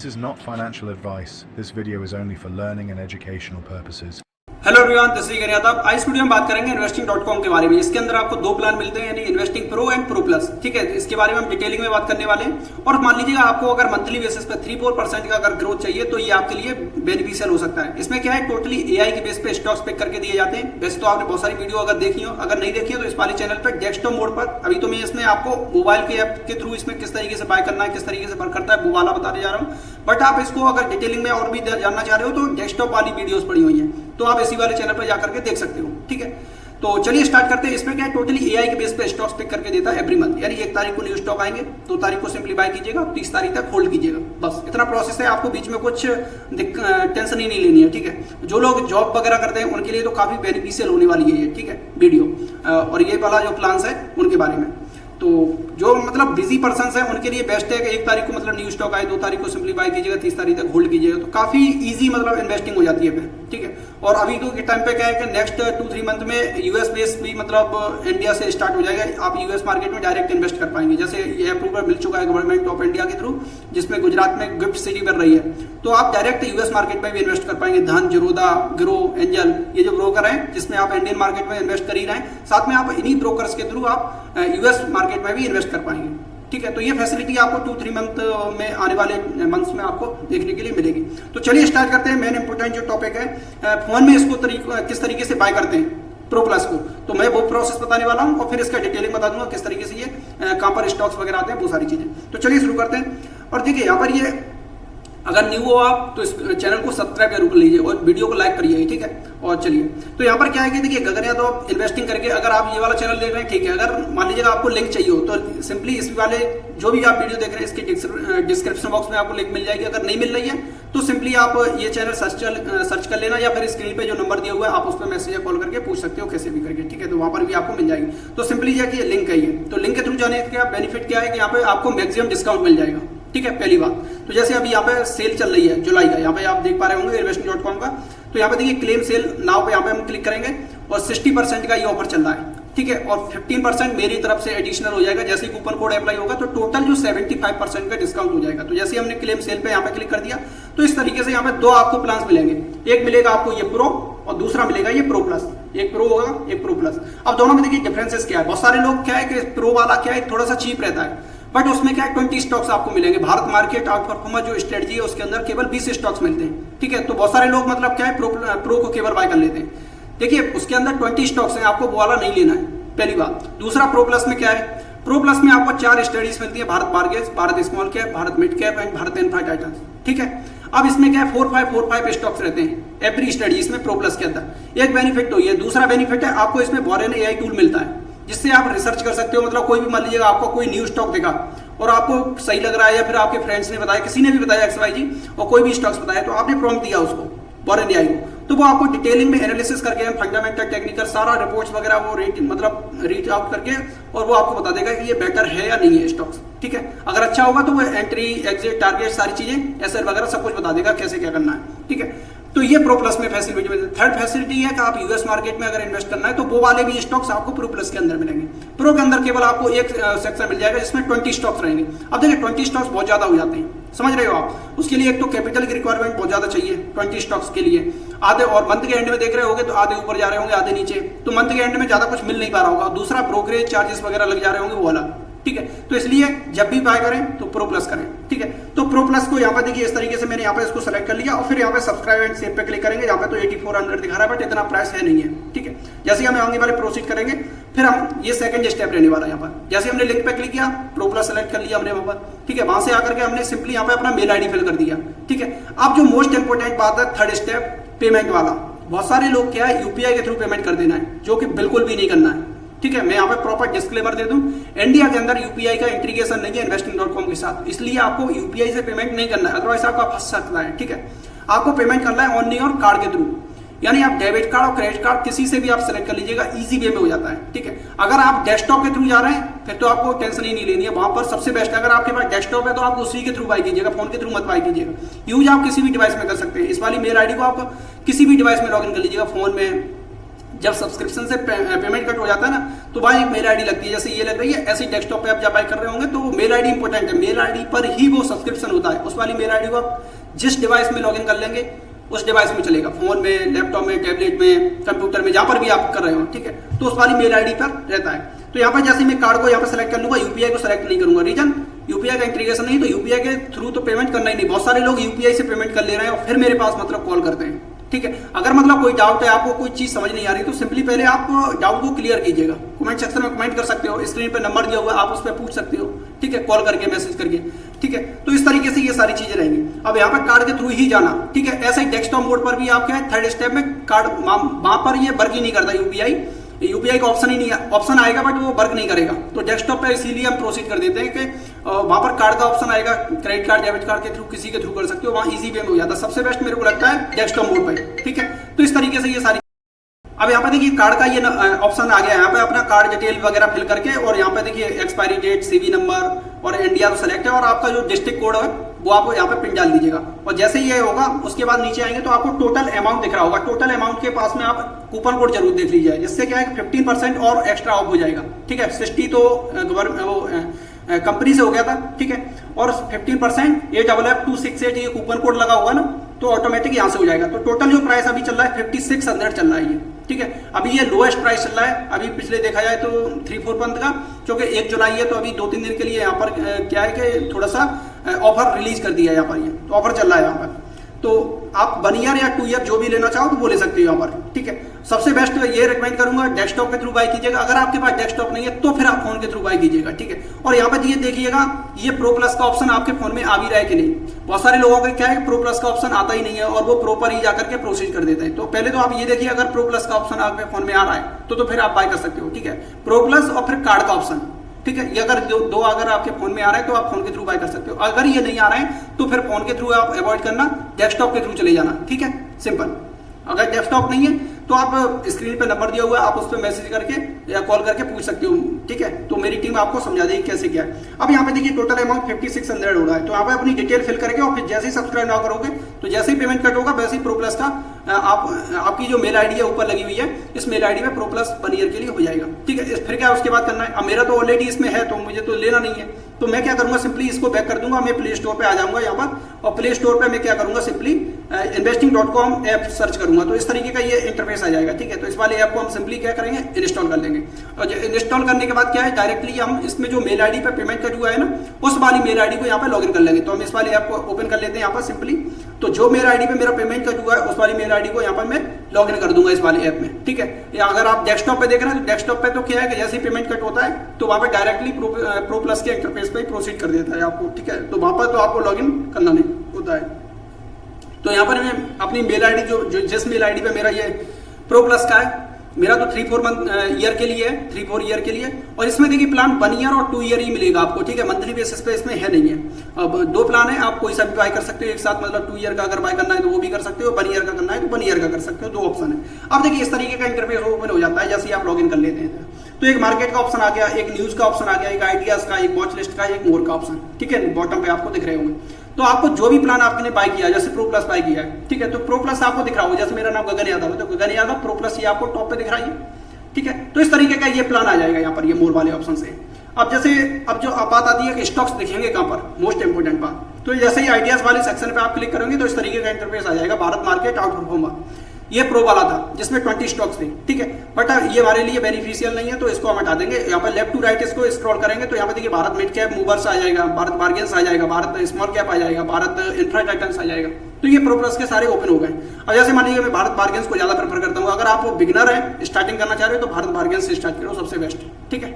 This is not financial advice. This video is only for learning and educational purposes. Hello everyone, this is Yadav. आज इस video में बात करेंगे इन्वेस्टिंग.com के बारे में। इसके अंदर आपको दो प्लान मिलते हैं, यानी investing pro and pro plus. ठीक है, इसके बारे में हम डिटेलिंग में बात करने वाले हैं। और मान लीजिएगा आपको अगर मंथली बेसिस पे 3-4% का अगर ग्रोथ चाहिए तो ये आपके लिए बेनिफिशियल हो सकता है। इसमें क्या है, टोटली एआई के बेस पे स्टॉक्स पिक करके दिए जाते हैं। वैसे तो आपने बहुत सारी वीडियो अगर देखी हो, अगर नहीं देखी हो तो इस वाले चैनल पर डेस्कटॉप मोड पर अभी तो मैं इसमें आपको मोबाइल के ऐप के थ्रू इसमें किस तरीके से बाय करना है, किस तरीके से वर्क करता है वो वाला बताने जा रहा हूँ। बट आप इसको अगर डिटेलिंग में और भी जानना चाह रहे हो तो डेस्कटॉप वाली वीडियोस पड़ी हुई हैं, तो आप इसी वाले चैनल पर जाकर के देख सकते हो। ठीक है, तो चलिए स्टार्ट करते हैं। इसमें क्या है, टोटली एआई के बेस पे स्टॉक्स पिक करके देता है एवरी मंथ। यानी 1 तारीख को न्यू स्टॉक आएंगे, 2 तारीख को सिंपली बाय कीजिएगा, 30 तारीख तक होल्ड कीजिएगा। बस इतना प्रोसेस है, आपको बीच में कुछ टेंशन ही नहीं लेनी है। ठीक है, जो लोग जॉब वगैरह करते हैं उनके लिए तो काफी बेनिफिशियल होने वाली है ये। ठीक है, वीडियो और ये वाला जो प्लान्स है उनके बारे में। तो जो मतलब बिजी पर्सन्स हैं उनके लिए बेस्ट है कि 1 तारीख को मतलब न्यू स्टॉक आए, 2 तारीख को सिंपली बाय कीजिएगा, 30 तारीख तक होल्ड कीजिएगा, तो काफी इजी मतलब इन्वेस्टिंग हो जाती है फिर। ठीक है, और अभी तो के टाइम पे क्या है कि नेक्स्ट 2-3 मंथ में यूएस बेस भी मतलब इंडिया से स्टार्ट हो जाएगा। आप यूएस मार्केट में डायरेक्ट इन्वेस्ट कर पाएंगे। जैसे ये अप्रूवल मिल चुका है गवर्नमेंट ऑफ इंडिया के थ्रू, जिसमें गुजरात में गिफ्ट सिटी बन रही है, तो आप डायरेक्ट यूएस मार्केट में भी इन्वेस्ट कर पाएंगे। धन, जीरोधा, ग्रो, एंजल, ये जो ब्रोकर है जिसमें आप इंडियन मार्केट में इन्वेस्ट कर ही रहे हैं, साथ में आप इन्हीं ब्रोकर्स के थ्रू आप यूएस मार्केट में भी इन्वेस्ट कर पाएंगे। ठीक है, तो ये फैसिलिटी आपको 2-3 मंथ में आने वाले मंथ्स में आपको देखने के लिए मिलेगी। तो चलिए स्टार्ट करते हैं। मेन इंपोर्टेंट जो टॉपिक है, फोन में इसको किस तरीके से बाय करते हैं प्रो प्लस को, तो मैं वो प्रोसेस बताने वाला हूं और फिर इसका डिटेलिंग बता दूंगा किस तरीके से ये कहां पर स्टॉक्स वगैरह आते हैं, वो सारी चीजें। तो चलिए शुरू करते हैं। और देखिए यहाँ पर ये अगर न्यू हो आप तो इस चैनल को सब्सक्राइब जरूर कर लीजिए और वीडियो को लाइक करिए। ठीक है, और चलिए तो यहाँ पर क्या है कि देखिए गगन यादव तो इन्वेस्टिंग करके अगर आप ये वाला चैनल देख रहे हैं, ठीक है, अगर मान लीजिएगा आपको लिंक चाहिए हो तो सिंपली इस वाले जो भी आप वीडियो देख रहे हैं इसके डिस्क्रिप्शन बॉक्स में आपको लिंक मिल जाएगी। अगर नहीं मिल रही है तो सिंपली आप ये चैनल सर्च कर लेना, या फिर स्क्रीन पे जो नंबर दिया हुआ है आप उस पर मैसेज या कॉल करके पूछ सकते हो, कैसे भी करके। ठीक है, तो वहां पर भी आपको मिल जाएगी। तो सिंपली ये लिंक है, ये तो लिंक के थ्रू जाने का बेनिफिट क्या है कि यहाँ पे आपको मैक्सिमम डिस्काउंट मिल जाएगा। ठीक है, पहली बात तो जैसे अभी यहाँ पे सेल चल रही है जुलाई का, यहाँ पे आप देख पा रहे होंगे इन्वेस्टिंग.com का। तो यहाँ पे देखिए क्लेम सेल नाउ पे यहाँ पे हम क्लिक करेंगे और 60% का ये ऑफर चल रहा है। ठीक है, और 15% मेरी तरफ से एडिशनल हो जाएगा। जैसे कूपन कोड अप्लाई होगा तो टोटल जो 75% का डिस्काउंट हो जाएगा। तो जैसे हमने क्लेम सेल पे यहाँ पे क्लिक कर दिया तो इस तरीके से यहाँ पे 2 आपको प्लान मिलेंगे। एक मिलेगा आपको ये प्रो और दूसरा मिलेगा ये प्रो प्लस। एक प्रो होगा, एक प्रो प्लस। अब दोनों में देखिए डिफरेंसेस क्या है। बहुत सारे लोग क्या है कि प्रो वाला क्या है थोड़ा सा चीप रहता है, बट उसमें क्या है 20 स्टॉक्स आपको मिलेंगे। भारत मार्केट आउट परफॉर्मर जो स्ट्रेटजी है उसके अंदर केवल 20 स्टॉक्स मिलते हैं। ठीक है, तो बहुत सारे लोग मतलब क्या है प्रो को केवल बाय कर लेते हैं। देखिए उसके अंदर 20 स्टॉक्स हैं, आपको वो वाला नहीं लेना है, पहली बात। दूसरा प्रो प्लस में क्या है, प्रो प्लस में आपको 4 स्टडीज मिलती है, भारत बारगेज, Bharat small cap, Bharat mid cap and Bharat infra titles. ठीक है, अब इसमें क्या है 4-5 स्टॉक्स रहते हैं एवरी स्टडी इसमें प्रो प्लस के अंदर। एक बेनिफिट तो ये, दूसरा बेनिफिट है आपको इसमें वॉरेन एआई टूल मिलता है, जिससे आप रिसर्च कर सकते हो। मतलब कोई भी मान लीजिएगा आपको कोई न्यू स्टॉक दिखा और आपको सही लग रहा है, या फिर आपके फ्रेंड्स ने बताया, किसी ने भी बताया XYZ और कोई भी स्टॉक्स बताया, तो आपने प्रॉम्प्ट दिया उसको वॉरेन एआई को, तो वो आपको डिटेलिंग में एनालिसिस करके फंडामेंटल टेक्निकल सारा रिपोर्ट्स वगैरह वो रीच आउट करके और वो आपको बता देगा कि ये बेटर है या नहीं है स्टॉक्स। ठीक है, अगर अच्छा होगा तो वो एंट्री, एग्जिट, टारगेट सारी चीजें एसएल वगैरह सब कुछ बता देगा कैसे क्या करना है। ठीक है, तो ये प्रो प्लस में फैसिलिटी मिलती है। थर्ड फैसिलिटी है कि आप यूएस मार्केट में अगर इन्वेस्ट करना है तो वो वाले भी स्टॉक्स आपको प्रो प्लस के अंदर मिलेंगे। प्रो के अंदर केवल आपको एक सेक्शन मिल जाएगा जिसमें 20 स्टॉक्स रहेंगे। अब देखिए 20 स्टॉक्स बहुत ज्यादा हो जाते हैं, समझ रहे हो आप। उसके लिए एक तो कैपिटल की रिक्वायरमेंट बहुत ज्यादा चाहिए 20 स्टॉक्स के लिए। आधे और मंथ के एंड में देख रहे होंगे तो आधे ऊपर जा रहे होंगे, आधे नीचे, तो मंथ के एंड में ज्यादा कुछ मिल नहीं पा रहा होगा। दूसरा ब्रोकरेज चार्जेस वगैरह लग जा रहे होंगे वो अलग। ठीक है, तो इसलिए जब भी बाय करें तो प्रो प्लस करें। ठीक है, तो प्रो प्लस को यहाँ पर देखिए इस तरीके से मैंने यहाँ पे इसको सेलेक्ट कर लिया और फिर यहाँ पे सब्सक्राइब एंड सेव पे क्लिक करेंगे। यहाँ पे तो 8400 दिखा रहा है, बट इतना प्राइस है नहीं है। ठीक है, जैसे ही हम आगे वाले प्रोसीड करेंगे फिर हम ये सेकंड स्टेप रहने वाला है। यहाँ पर जैसे हमने लिंक पे क्लिक किया, प्रो प्लस सेलेक्ट कर लिया हमने वहां पर। ठीक है, वहां से आकर के हमने सिंपली यहाँ पे अपना मेल आईडी फिल कर दिया। ठीक है, अब जो मोस्ट इंपोर्टेंट बात है थर्ड स्टेप, पेमेंट वाला। बहुत सारे लोग क्या है यूपीआई के थ्रू पेमेंट कर देना है, जो कि बिल्कुल भी नहीं करना है। ठीक है, मैं यहाँ पे प्रॉपर डिस्क्लेमर दे दूं, इंडिया के अंदर यूपीआई का इंटीग्रेशन नहीं है इन्वेस्टिंग.com के साथ, इसलिए आपको यूपीआई से पेमेंट नहीं करना है, अदरवाइज आपका फंस सकता है। ठीक है, आपको पेमेंट करना है ओनली और कार्ड के थ्रू, यानी आप डेबिट कार्ड और क्रेडिट कार्ड किसी से भी आप सेलेक्ट कर लीजिएगा, इजी वे में हो जाता है। ठीक है, अगर आप डेस्कटॉप के थ्रू जा रहे हैं फिर तो आपको टेंशन ही नहीं लेनी है। वहां पर सबसे बेस्ट अगर आपके पास डेस्कटॉप है तो आप उसी के थ्रू बाय कीजिएगा, फोन के थ्रू मत बाय कीजिएगा। यूज आप किसी भी डिवाइस में कर सकते हैं। इस वाली मेल आईडी को आप किसी भी डिवाइस में लॉग इन कर लीजिएगा, फोन में, जब सब्सक्रिप्शन से पेमेंट कट हो जाता है ना, तो वहाँ एक मेल आईडी लगती है, जैसे ये लग रही है, ऐसे डेस्कटॉप पे आप जब बाय कर रहे होंगे तो मेल आईडी इंपॉर्टेंट है, मेल आईडी पर ही वो सब्सक्रिप्शन होता है। उस वाली मेल आईडी को आप जिस डिवाइस में लॉगिन कर लेंगे उस डिवाइस में चलेगा, फोन में, लैपटॉप में, टैबलेट में, कंप्यूटर में, जहां पर भी आप कर रहे हो, ठीक है, तो उस वाली मेल आईडी पर रहता है। तो यहाँ पर जैसे मैं कार्ड को यहाँ पर सेलेक्ट कर लूंगा, यूपीआई को सेलेक्ट नहीं करूंगा, रीजन यूपीआई का इंटीग्रेशन नहीं, तो यूपीआई के थ्रू तो पेमेंट करना ही नहीं। बहुत सारे लोग यूपीआई से पेमेंट कर ले रहे हैं और फिर मेरे पास मतलब कॉल करते हैं, ठीक है। अगर मतलब कोई डाउट है, आपको कोई चीज समझ नहीं आ रही, तो सिंपली पहले आप डाउट को क्लियर कीजिएगा, कमेंट सेक्शन में कमेंट कर सकते हो, स्क्रीन पे नंबर दिया हुआ है, आप उस पर पूछ सकते हो, ठीक है, कॉल करके, मैसेज करके, ठीक है। तो इस तरीके से ये सारी चीजें रहेंगी। अब यहाँ पर कार्ड के थ्रू ही जाना, ठीक है। ऐसा ही डेस्कटॉप मोड पर भी आप क्या है, थर्ड स्टेप में कार्ड वहां पर ये वर्क ही नहीं करता यूपीआई का ऑप्शन ही नहीं है, ऑप्शन आएगा बट वो वर्क नहीं करेगा। तो डेस्कटॉप पे इसीलिए हम प्रोसीड कर देते हैं कि वहां पर कार्ड का ऑप्शन आएगा, क्रेडिट कार्ड, डेबिट कार्ड के थ्रू, किसी के थ्रू कर सकते हो, वहां इजी वे में हो जाता है। सबसे बेस्ट मेरे को लगता है डेस्कटॉप मोड पे, ठीक है। तो इस तरीके से ये सारी, अब यहाँ पे देखिए कार्ड का ये ऑप्शन आ गया, यहाँ पे अपना कार्ड डिटेल वगैरह फिल करके, और यहाँ पे देखिए एक्सपायरी डेट, सीवी नंबर और इंडिया तो सेलेक्ट है, और आपका जो डिस्ट्रिक्ट कोड है वो आपको यहाँ पे पिन डाल दीजिएगा। और जैसे ही ये होगा उसके बाद नीचे आएंगे तो आपको टोटल अमाउंट दिख रहा होगा। टोटल अमाउंट के पास में आप कूपन कोड जरूर देख लीजिए, जिससे क्या है 15% और एक्स्ट्रा ऑफ हो जाएगा, ठीक है। 60 तो कंपनी से हो गया था, ठीक है, और 15% 8FF268 ये कूपन कोड लगा हुआ ना, तो ऑटोमेटिक यहां से हो जाएगा। तो टोटल जो प्राइस अभी चल रहा है 5600 चल रहा है ये, ठीक है। अभी ये लोएस्ट प्राइस चल रहा है, अभी पिछले देखा जाए तो 3-4 मंथ का, क्योंकि 1 जुलाई है, तो अभी 2-3 दिन के लिए यहाँ पर क्या है कि थोड़ा सा ऑफर रिलीज कर दिया है यहाँ पर, ये तो ऑफर चल रहा है यहाँ पर। तो आप 1 ईयर या 2 ईयर जो भी लेना चाहो तो वो ले सकते हो यहाँ पर, ठीक है। सबसे बेस्ट ये रिकमेंड करूंगा डेस्कटॉप के थ्रू बाय कीजिएगा। अगर आपके पास डेस्कटॉप नहीं है तो फिर आप फोन के थ्रू बाय कीजिएगा, ठीक है। और यहाँ पर ये देखिएगा, ये प्रो प्लस का ऑप्शन आपके फोन में आ भी रहा है कि नहीं। बहुत सारे लोगों का क्या है, प्रो प्लस का ऑप्शन आता ही नहीं है और वो प्रो पर ही जाकर के प्रोसीड कर देते हैं। तो पहले तो आप ये देखिए, अगर प्रो प्लस का ऑप्शन आपके फोन में आ रहा है तो फिर आप बाय कर सकते हो, ठीक है। प्रो प्लस और फिर कार्ड का ऑप्शन, ठीक है। ये अगर दो अगर आपके फोन में आ रहा है तो आप फोन के थ्रू बाय कर सकते हो। अगर ये नहीं आ रहा है तो फिर फोन के थ्रू आप अवॉइड करना, डेस्कटॉप के थ्रू चले जाना, ठीक है, सिंपल। अगर डेस्कटॉप नहीं है तो आप स्क्रीन पे नंबर दिया हुआ है, आप उस पर मैसेज करके या कॉल करके पूछ सकते हो, ठीक है। तो मेरी टीम आपको समझा देगी कैसे क्या है। अब यहाँ पे देखिए टोटल अमाउंट 5600 हो रहा है, तो यहाँ पे अपनी डिटेल फिल करके और फिर जैसे ही सब्सक्राइब ना करोगे तो जैसे ही पेमेंट कट होगा वैसे ही प्रो प्लस का आपकी जो मेल आईडी है ऊपर लगी हुई है, इस मेल आईडी में प्रो प्लस 1 ईयर के लिए हो जाएगा, ठीक है। फिर क्या उसके बाद करना है, अब मेरा तो ऑलरेडी इसमें है तो मुझे तो लेना नहीं है, तो मैं क्या करूंगा, सिंपली इसको बैक कर दूंगा, मैं प्ले स्टोर पे आ जाऊंगा यहाँ पर, और प्ले स्टोर पे मैं क्या करूंगा, सिंपली investing.com ऐप सर्च करूंगा, तो इस तरीके का ये इंटरफेस आ जाएगा, ठीक है। तो इस वाले ऐप को हम सिंपली क्या करेंगे, इंस्टॉल कर लेंगे। और इंस्टॉल करने के बाद क्या है, डायरेक्टली हम इसमें जो मेल आईडी पे पेमेंट कट हुआ है ना, उस वाली मेल आईडी को यहाँ पे लॉगिन कर लेंगे। तो हम इस वाले ऐप को ओपन कर लेते हैं यहाँ पर सिंपली। तो जो मेल आईडी पे मेरा पेमेंट कट हुआ है उस वाली मेल आईडी को यहाँ पर मैं लॉगिन कर दूंगा इस वाले ऐप में, ठीक है। या अगर आप डेस्कटॉप पे देख रहे हैं तो डेस्कटॉप पे तो क्या है कि जैसे ही पेमेंट कट होता है तो वहाँ पे डायरेक्टली प्रो प्लस के इंटरफेस पे प्रोसीड कर देता है आपको, ठीक है। तो वहाँ पर तो आपको लॉगिन करना नहीं होता है। तो यहाँ पर मैं अपनी मेल आईडी जो जिस मेल आईडी पे मेरा ये प्रो प्लस का है, मेरा तो 3-4 ईयर के लिए है, 3-4 ईयर के लिए। और इसमें देखिए प्लान 1 ईयर और 2 ईयर ही मिलेगा आपको, ठीक है। मंथली बेसिस पे इसमें है नहीं है। अब 2 प्लान है, आप कोई सा भी बाय कर सकते हो एक साथ, मतलब 2 ईयर का अगर बाय करना है तो वो भी कर सकते हो, 1 ईयर का करना है तो 1 ईयर का कर सकते हो, 2 ऑप्शन है। अब देखिए इस तरीके का इंटरफेस ओपन हो जाता है जैसे आप लॉगिन कर लेते हैं। तो एक मार्केट का ऑप्शन आ गया, एक न्यूज का ऑप्शन आ गया, एक आइडियाज का, एक वॉच लिस्ट का, एक मोर का ऑप्शन, ठीक है। बॉटम पे आपको दिख रहे होंगे। तो आपको जो भी प्लान आपने बाय किया, जैसे प्रो प्लस बाय किया है, ठीक है, तो प्रो प्लस आपको दिख रहा होगा, जैसे मेरा नाम गगन यादव है तो गगन यादव प्रो प्लस ये आपको टॉप पे दिख रहा है, ठीक है। तो इस तरीके का ये प्लान आ जाएगा यहाँ पर, ये मोर वाले ऑप्शन से। अब जैसे अब जो बात आती है कि स्टॉक्स दिखेंगे कहाँ पर, मोस्ट इंपोर्टेंट बात, तो जैसे ही आइडियाज वाले सेक्शन पे आप क्लिक करेंगे तो इस तरीके का इंटरफेस आ जाएगा, भारत मार्केट आउट परफॉर्मर। ये प्रो वाला था जिसमें 20 स्टॉक्स थे, ठीक है। बट ये हमारे लिए बेनिफिशियल नहीं है तो इसको हम हटा देंगे। यहाँ पर लेफ्ट टू राइट इसको स्क्रॉल करेंगे तो यहाँ पर देखिए भारत मिड कैप मूवर्स आ जाएगा, भारत बार्गेन्स आ जाएगा, भारत स्मॉल कैप आ जाएगा, भारत इंफ्रा टाइटन्स आ जाएगा। तो ये प्रो प्लस के सारे ओपन हो गए। अब जैसे मान लीजिए मैं भारत बार्गेन्स को ज्यादा प्रेफर करता हूँ, अगर आप बिगिनर है, स्टार्टिंग करना चाह रहे हो तो भारत बार्गेन्स से स्टार्ट करो, सबसे बेस्ट, ठीक है।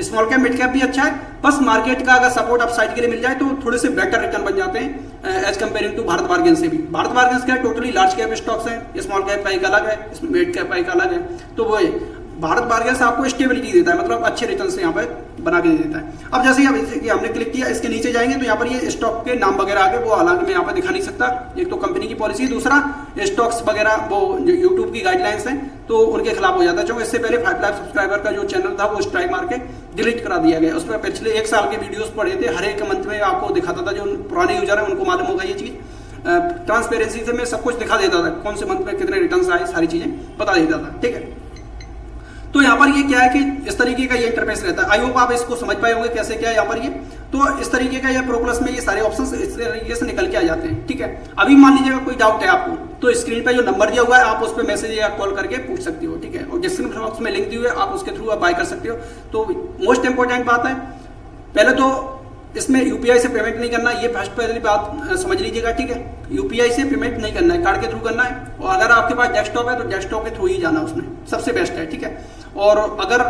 स्मॉल कैप मिड कैप भी अच्छा है, बस मार्केट का अगर सपोर्ट अपसाइड के लिए मिल जाए तो थोड़े से बेटर रिटर्न बन जाते हैं as comparing to Bharat Bargain से भी। भारत बार्गेन क्या है, टोटली लार्ज कैप स्टॉक्स हैं, स्मॉल कैप का एक अलग है, मिड कैप का एक अलग है। तो वो भारत बार्गेन से आपको स्टेबिलिटी देता है, मतलब अच्छे रिटर्न से यहाँ पे बना के दे देता है। अब जैसे ही हमने क्लिक किया, इसके नीचे जाएंगे तो यहाँ पर ये स्टॉक के नाम वगैरह आगे, वो हालांकि मैं यहाँ पर दिखा नहीं सकता, एक तो कंपनी की पॉलिसी, दूसरा स्टॉक्स वगैरह वो जो यूट्यूब की गाइडलाइंस हैं तो उनके खिलाफ हो जाता है। क्योंकि इससे पहले 5 लाख सब्सक्राइबर का जो चैनल था वो स्ट्राइक मार के डिलीट करा दिया गया। उसमें पिछले 1 साल के वीडियोस पड़े थे, हर एक मंथ में आपको दिखाता था, जो पुराने यूजर है उनको मालूम होगा ये चीज। ट्रांसपेरेंसी से मैं सब कुछ दिखा देता था, कौन से मंथ में कितने रिटर्न्स आए, सारी चीजें बता देता था, ठीक है। तो यहाँ पर ये क्या है कि इस तरीके का ये इंटरफेस रहता है। आई होप आप इसको समझ पाए होंगे कैसे क्या है यहाँ पर ये। तो इस तरीके का ये प्रो प्लस में ये सारे ऑप्शंस इस तरीके से निकल के आ जाते हैं, ठीक है। अभी मान लीजिएगा कोई डाउट है आपको, तो स्क्रीन पे जो नंबर दिया हुआ है आप उस पर मैसेज या कॉल करके पूछ सकते हो, ठीक है। और डिस्क्रिप्शन बॉक्स में लिंक दी हुई है, आप उसके थ्रू आप बाय कर सकते हो। तो मोस्ट इंपॉर्टेंट बात है, पहले तो इसमें यूपीआई से पेमेंट नहीं करना, ये फर्स्ट पहली बात समझ लीजिएगा, ठीक है। यूपीआई से पेमेंट नहीं करना है, कार्ड के थ्रू करना है। और अगर आपके पास डेस्कटॉप है तो डेस्कटॉप के थ्रू ही जाना उसमें, सबसे बेस्ट है, ठीक है। और अगर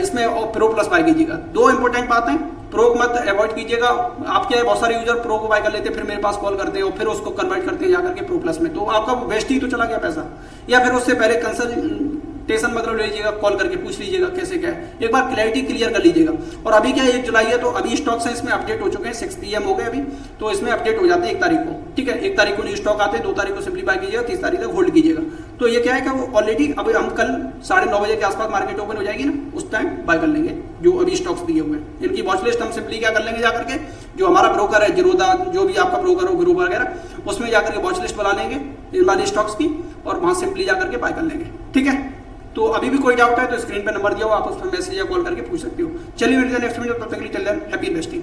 इसमें प्रो प्लस बाय कीजिएगा, दो इंपॉर्टेंट बातें, प्रो मत अवॉइड कीजिएगा। आपके बहुत सारे यूजर प्रो को बाय कर लेते हैं, फिर मेरे पास कॉल करते हैं और फिर उसको कन्वर्ट करते हैं जाकर के प्रो प्लस में, तो आपका वेस्ट ही तो चला गया पैसा। या फिर उससे पहले कंसल्टेशन मतलब ले लीजिएगा, कॉल करके पूछ लीजिएगा कैसे क्या है, एक बार क्लैरिटी क्लियर कर लीजिएगा। और अभी क्या 1 जुलाई है, तो अभी स्टॉक्स हैं इसमें अपडेट हो चुके हैं, 6 PM हो गए अभी, तो इसमें अपडेट हो जाते हैं 1 तारीख को, ठीक है। 1 तारीख को न्यू स्टॉक आते हैं, 2 तारीख को सिंपली बाय कीजिएगा, 30 तारीख तक होल्ड कीजिएगा। तो ये क्या है कि वो ऑलरेडी अभी हम कल 9:30 बजे के आसपास मार्केट ओपन हो जाएगी ना, उस टाइम बाय कर लेंगे जो अभी स्टॉक्स दिए हुए हैं। इनकी वॉच लिस्ट हम सिंपली क्या कर लेंगे, जाकर के जो हमारा ब्रोकर है जीरोधा, जो भी आपका ब्रोकर हो ग्रुप वगैरह, उसमें जाकर के वॉच लिस्ट बना लेंगे इन वाली स्टॉक्स की, और वहां सिंपली जाकर के बाय कर लेंगे, ठीक है। तो अभी भी कोई डाउट है तो स्क्रीन पे नंबर दिया हो, आप उस पर मैसेज या कॉल करके पूछ सकते हो। चलिए मिलते हैं नेक्स्ट वीडियो, तब तक के लिए चल रहे हैं, हैप्पी इन्वेस्टिंग।